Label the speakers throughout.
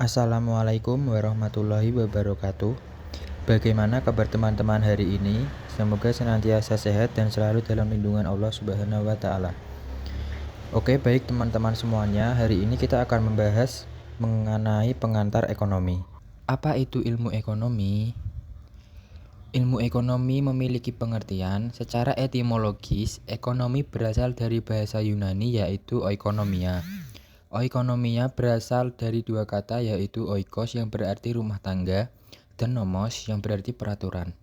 Speaker 1: Assalamualaikum warahmatullahi wabarakatuh. Bagaimana kabar teman-teman hari ini? Semoga senantiasa sehat dan selalu dalam lindungan Allah Subhanahu wa Ta'ala. Oke, baik teman-teman semuanya. Hari ini kita akan membahas mengenai pengantar ekonomi. Apa itu ilmu ekonomi? Ilmu ekonomi memiliki pengertian secara etimologis. Ekonomi berasal dari bahasa Yunani yaitu oikonomia. Oikonomia berasal dari dua kata yaitu oikos yang berarti rumah tangga dan nomos yang berarti peraturan.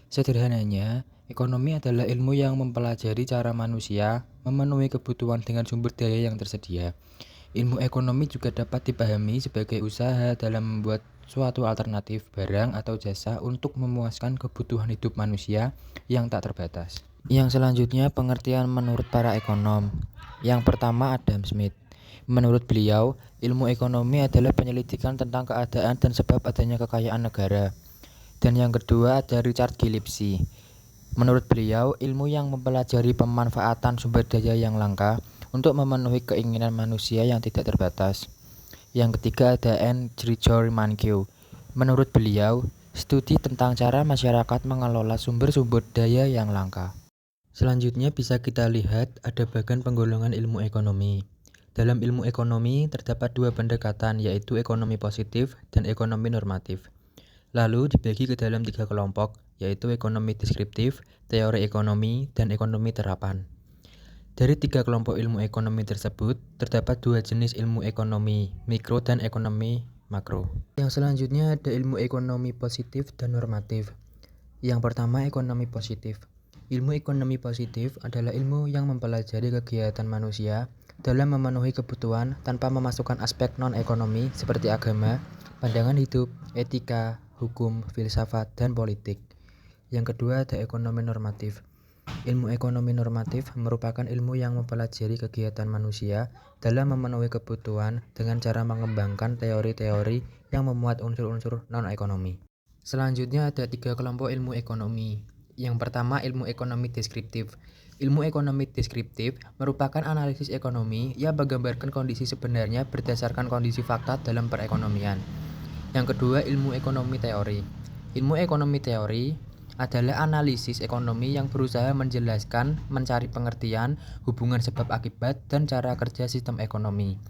Speaker 1: Sederhananya, ekonomi adalah ilmu yang mempelajari cara manusia memenuhi kebutuhan dengan sumber daya yang tersedia. Ilmu ekonomi juga dapat dipahami sebagai usaha dalam membuat suatu alternatif barang atau jasa untuk memuaskan kebutuhan hidup manusia yang tak terbatas. Yang selanjutnya pengertian menurut para ekonom. Yang pertama Adam Smith. Menurut beliau, ilmu ekonomi adalah penyelidikan tentang keadaan dan sebab adanya kekayaan negara. Dan yang kedua ada Richard Gillespie. Menurut beliau, ilmu yang mempelajari pemanfaatan sumber daya yang langka untuk memenuhi keinginan manusia yang tidak terbatas. Yang ketiga ada N. Gregory Mankiw. Menurut beliau, studi tentang cara masyarakat mengelola sumber-sumber daya yang langka. Selanjutnya bisa kita lihat ada bagian penggolongan ilmu ekonomi. Dalam ilmu ekonomi terdapat dua pendekatan yaitu ekonomi positif dan ekonomi normatif. Lalu dibagi ke dalam tiga kelompok yaitu ekonomi deskriptif, teori ekonomi, dan ekonomi terapan. Dari tiga kelompok ilmu ekonomi tersebut terdapat dua jenis ilmu ekonomi, mikro dan ekonomi makro. Yang selanjutnya ada ilmu ekonomi positif dan normatif. Yang pertama ekonomi positif. Ilmu ekonomi positif adalah ilmu yang mempelajari kegiatan manusia dalam memenuhi kebutuhan tanpa memasukkan aspek non-ekonomi seperti agama, pandangan hidup, etika, hukum, filsafat, dan politik. Yang kedua ada ekonomi normatif. Ilmu ekonomi normatif merupakan ilmu yang mempelajari kegiatan manusia dalam memenuhi kebutuhan dengan cara mengembangkan teori-teori yang memuat unsur-unsur non-ekonomi. Selanjutnya ada tiga kelompok ilmu ekonomi. Yang pertama ilmu ekonomi deskriptif. Ilmu ekonomi deskriptif merupakan analisis ekonomi yang menggambarkan kondisi sebenarnya berdasarkan kondisi fakta dalam perekonomian. Yang kedua ilmu ekonomi teori. Ilmu ekonomi teori adalah analisis ekonomi yang berusaha menjelaskan, mencari pengertian, hubungan sebab akibat, dan cara kerja sistem ekonomi.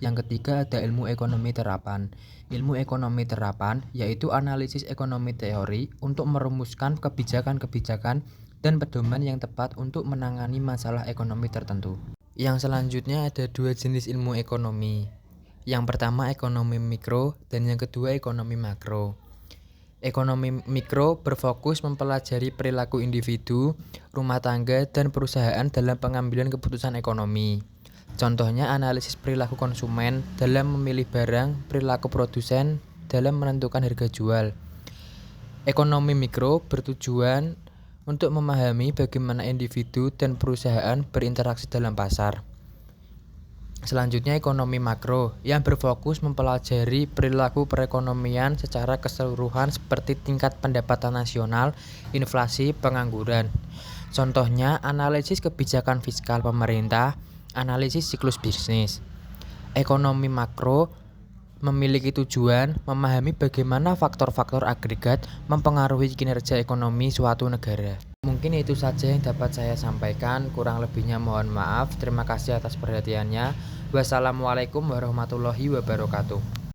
Speaker 1: Yang ketiga ada ilmu ekonomi terapan. Ilmu ekonomi terapan yaitu analisis ekonomi teori untuk merumuskan kebijakan-kebijakan dan pedoman yang tepat untuk menangani masalah ekonomi tertentu. Yang selanjutnya ada dua jenis ilmu ekonomi. Yang pertama ekonomi mikro dan yang kedua ekonomi makro. Ekonomi mikro berfokus mempelajari perilaku individu, rumah tangga, dan perusahaan dalam pengambilan keputusan ekonomi. Contohnya analisis perilaku konsumen dalam memilih barang, perilaku produsen dalam menentukan harga jual. Ekonomi mikro bertujuan untuk memahami bagaimana individu dan perusahaan berinteraksi dalam pasar. Selanjutnya ekonomi makro yang berfokus mempelajari perilaku perekonomian secara keseluruhan seperti tingkat pendapatan nasional, inflasi, pengangguran. Contohnya analisis kebijakan fiskal pemerintah, analisis siklus bisnis. Ekonomi makro memiliki tujuan memahami bagaimana faktor-faktor agregat mempengaruhi kinerja ekonomi suatu negara. Mungkin itu saja yang dapat saya sampaikan, kurang lebihnya mohon maaf. Terima kasih atas perhatiannya. Wassalamualaikum warahmatullahi wabarakatuh.